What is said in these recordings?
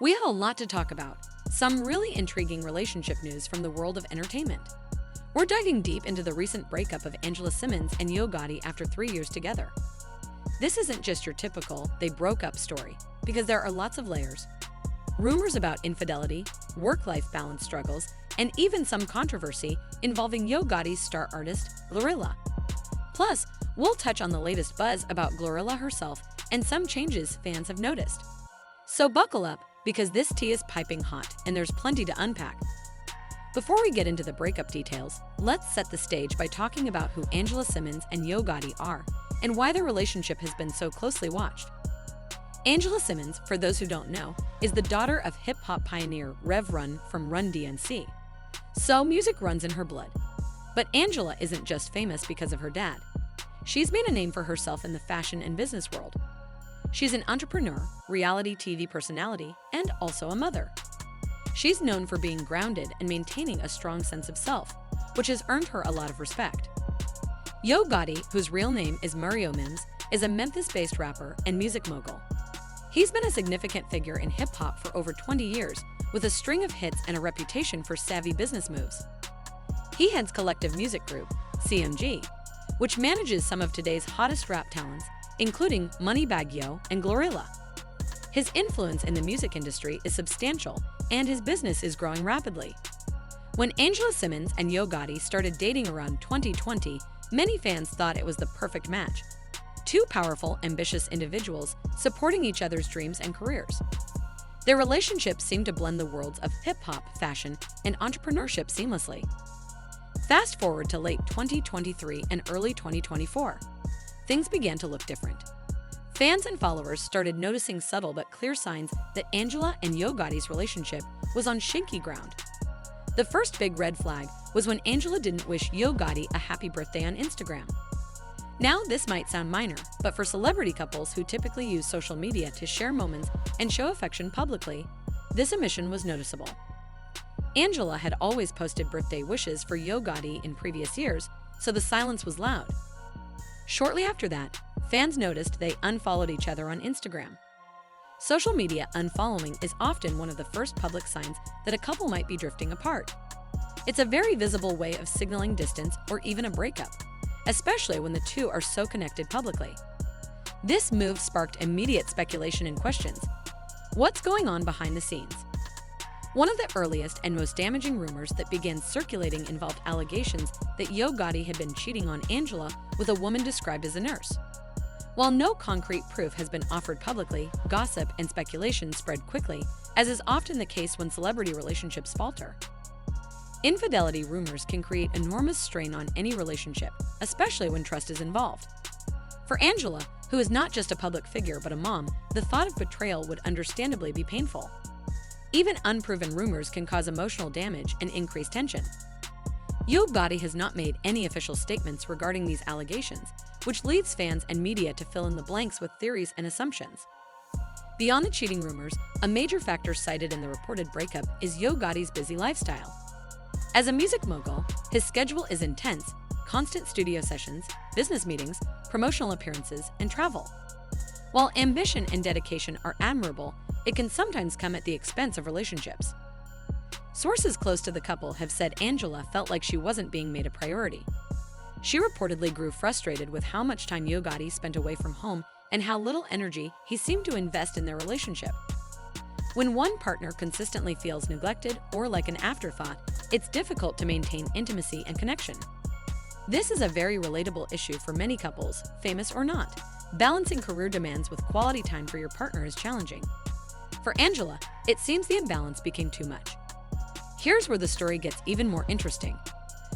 We have a lot to talk about. Some really intriguing relationship news from the world of entertainment. We're diving deep into the recent breakup of Angela Simmons and Yo Gotti after 3 years together. This isn't just your typical "they broke up" story, because there are lots of layers. Rumors about infidelity, work-life balance struggles, and even some controversy involving Yo Gotti's star artist, Glorilla. Plus, we'll touch on the latest buzz about Glorilla herself and some changes fans have noticed. So buckle up, because this tea is piping hot and there's plenty to unpack. Before we get into the breakup details, let's set the stage by talking about who Angela Simmons and Yo Gotti are and why their relationship has been so closely watched. Angela Simmons, for those who don't know, is the daughter of hip-hop pioneer Rev Run from Run DMC. So music runs in her blood. But Angela isn't just famous because of her dad. She's made a name for herself in the fashion and business world. She's an entrepreneur, reality TV personality, and also a mother. She's known for being grounded and maintaining a strong sense of self, which has earned her a lot of respect. Yo Gotti, whose real name is Mario Mims, is a Memphis-based rapper and music mogul. He's been a significant figure in hip-hop for over 20 years, with a string of hits and a reputation for savvy business moves. He heads Collective Music Group, CMG, which manages some of today's hottest rap talents, including Moneybagg Yo and Glorilla. His influence in the music industry is substantial, and his business is growing rapidly. When Angela Simmons and Yo Gotti started dating around 2020, many fans thought it was the perfect match. Two powerful, ambitious individuals supporting each other's dreams and careers. Their relationship seemed to blend the worlds of hip-hop, fashion, and entrepreneurship seamlessly. Fast forward to late 2023 and early 2024. Things began to look different. Fans and followers started noticing subtle but clear signs that Angela and Yo Gotti's relationship was on shaky ground. The first big red flag was when Angela didn't wish Yo Gotti a happy birthday on Instagram. Now, this might sound minor, but for celebrity couples who typically use social media to share moments and show affection publicly, this omission was noticeable. Angela had always posted birthday wishes for Yo Gotti in previous years, so the silence was loud. Shortly after that, fans noticed they unfollowed each other on Instagram. Social media unfollowing is often one of the first public signs that a couple might be drifting apart. It's a very visible way of signaling distance or even a breakup, especially when the two are so connected publicly. This move sparked immediate speculation and questions. What's going on behind the scenes? One of the earliest and most damaging rumors that began circulating involved allegations that Yo Gotti had been cheating on Angela with a woman described as a nurse. While no concrete proof has been offered publicly, gossip and speculation spread quickly, as is often the case when celebrity relationships falter. Infidelity rumors can create enormous strain on any relationship, especially when trust is involved. For Angela, who is not just a public figure but a mom, the thought of betrayal would understandably be painful. Even unproven rumors can cause emotional damage and increase tension. Yo Gotti has not made any official statements regarding these allegations, which leads fans and media to fill in the blanks with theories and assumptions. Beyond the cheating rumors, a major factor cited in the reported breakup is Yo Gotti's busy lifestyle. As a music mogul, his schedule is intense: constant studio sessions, business meetings, promotional appearances, and travel. While ambition and dedication are admirable, it can sometimes come at the expense of relationships. Sources close to the couple have said Angela felt like she wasn't being made a priority. She reportedly grew frustrated with how much time Yo Gotti spent away from home and how little energy he seemed to invest in their relationship. When one partner consistently feels neglected or like an afterthought, it's difficult to maintain intimacy and connection. This is a very relatable issue for many couples, famous or not. Balancing career demands with quality time for your partner is challenging. For Angela, it seems the imbalance became too much. Here's where the story gets even more interesting.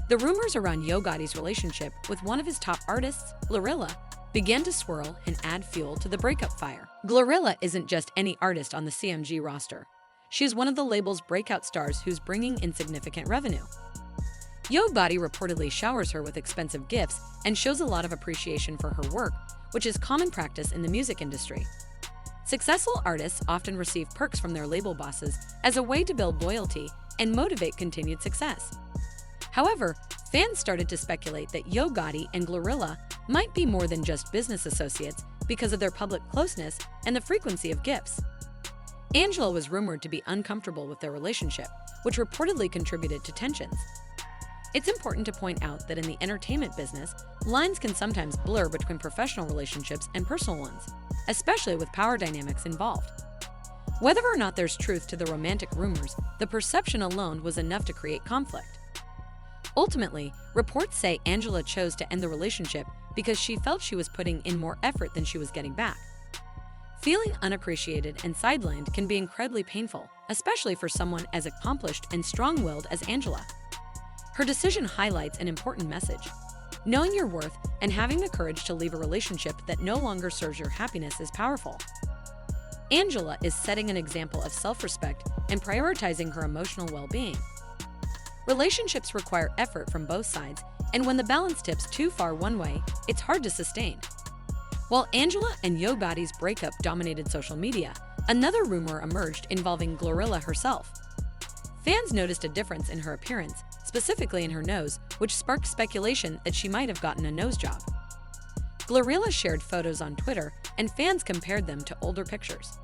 The rumors around Yo Gotti's relationship with one of his top artists, Glorilla, began to swirl and add fuel to the breakup fire. Glorilla isn't just any artist on the CMG roster. She's one of the label's breakout stars who's bringing in significant revenue. Yo Gotti reportedly showers her with expensive gifts and shows a lot of appreciation for her work, which is common practice in the music industry. Successful artists often receive perks from their label bosses as a way to build loyalty and motivate continued success. However, fans started to speculate that Yo Gotti and Glorilla might be more than just business associates because of their public closeness and the frequency of gifts. Angela was rumored to be uncomfortable with their relationship, which reportedly contributed to tensions. It's important to point out that in the entertainment business, lines can sometimes blur between professional relationships and personal ones, especially with power dynamics involved. Whether or not there's truth to the romantic rumors, the perception alone was enough to create conflict. Ultimately, reports say Angela chose to end the relationship because she felt she was putting in more effort than she was getting back. Feeling unappreciated and sidelined can be incredibly painful, especially for someone as accomplished and strong-willed as Angela. Her decision highlights an important message. Knowing your worth and having the courage to leave a relationship that no longer serves your happiness is powerful. Angela is setting an example of self-respect and prioritizing her emotional well-being. Relationships require effort from both sides, and when the balance tips too far one way, it's hard to sustain. While Angela and Yo Gotti's breakup dominated social media, another rumor emerged involving Glorilla herself. Fans noticed a difference in her appearance, specifically in her nose, which sparked speculation that she might have gotten a nose job. Glorilla shared photos on Twitter, and fans compared them to older pictures.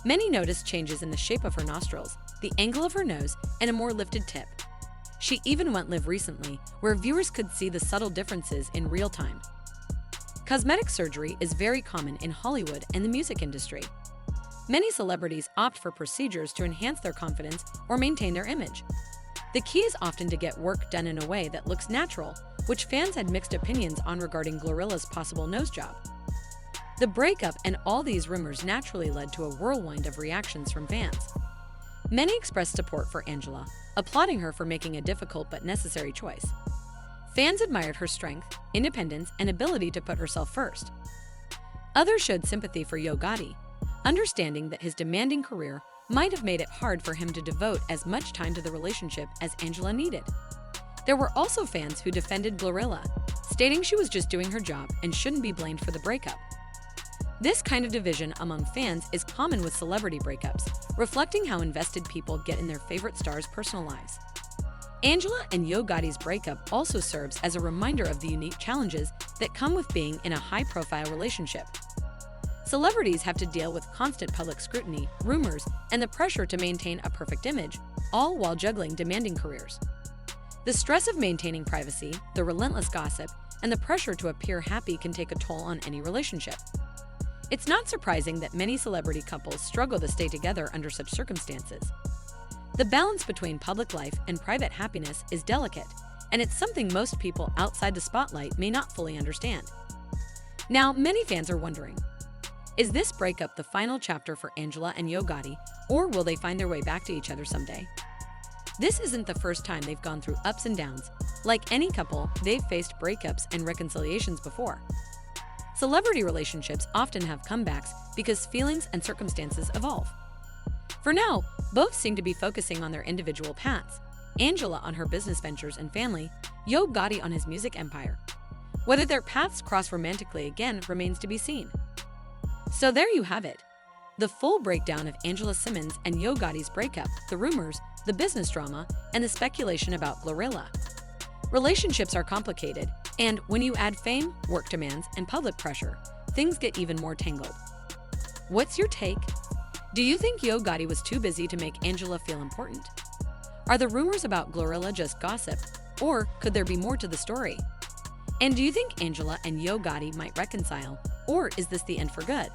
Many noticed changes in the shape of her nostrils, the angle of her nose, and a more lifted tip. She even went live recently, where viewers could see the subtle differences in real time. Cosmetic surgery is very common in Hollywood and the music industry. Many celebrities opt for procedures to enhance their confidence or maintain their image. The key is often to get work done in a way that looks natural, which fans had mixed opinions on regarding Glorilla's possible nose job. The breakup and all these rumors naturally led to a whirlwind of reactions from fans. Many expressed support for Angela, applauding her for making a difficult but necessary choice. Fans admired her strength, independence, and ability to put herself first. Others showed sympathy for Yo Gotti, understanding that his demanding career might have made it hard for him to devote as much time to the relationship as Angela needed. There were also fans who defended Glorilla, stating she was just doing her job and shouldn't be blamed for the breakup. This kind of division among fans is common with celebrity breakups, reflecting how invested people get in their favorite stars' personal lives. Angela and Yo Gotti's breakup also serves as a reminder of the unique challenges that come with being in a high-profile relationship. Celebrities have to deal with constant public scrutiny, rumors, and the pressure to maintain a perfect image, all while juggling demanding careers. The stress of maintaining privacy, the relentless gossip, and the pressure to appear happy can take a toll on any relationship. It's not surprising that many celebrity couples struggle to stay together under such circumstances. The balance between public life and private happiness is delicate, and it's something most people outside the spotlight may not fully understand. Now, many fans are wondering, is this breakup the final chapter for Angela and Yo Gotti, or will they find their way back to each other someday? This isn't the first time they've gone through ups and downs. Like any couple, they've faced breakups and reconciliations before. Celebrity relationships often have comebacks because feelings and circumstances evolve. For now, both seem to be focusing on their individual paths. Angela on her business ventures and family, Yo Gotti on his music empire. Whether their paths cross romantically again remains to be seen. So there you have it. The full breakdown of Angela Simmons and Yo Gotti's breakup, the rumors, the business drama, and the speculation about Glorilla. Relationships are complicated, and when you add fame, work demands, and public pressure, things get even more tangled. What's your take? Do you think Yo Gotti was too busy to make Angela feel important? Are the rumors about Glorilla just gossip, or could there be more to the story? And do you think Angela and Yo Gotti might reconcile, or is this the end for good?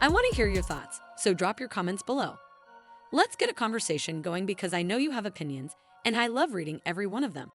I want to hear your thoughts, so drop your comments below. Let's get a conversation going because I know you have opinions, and I love reading every one of them.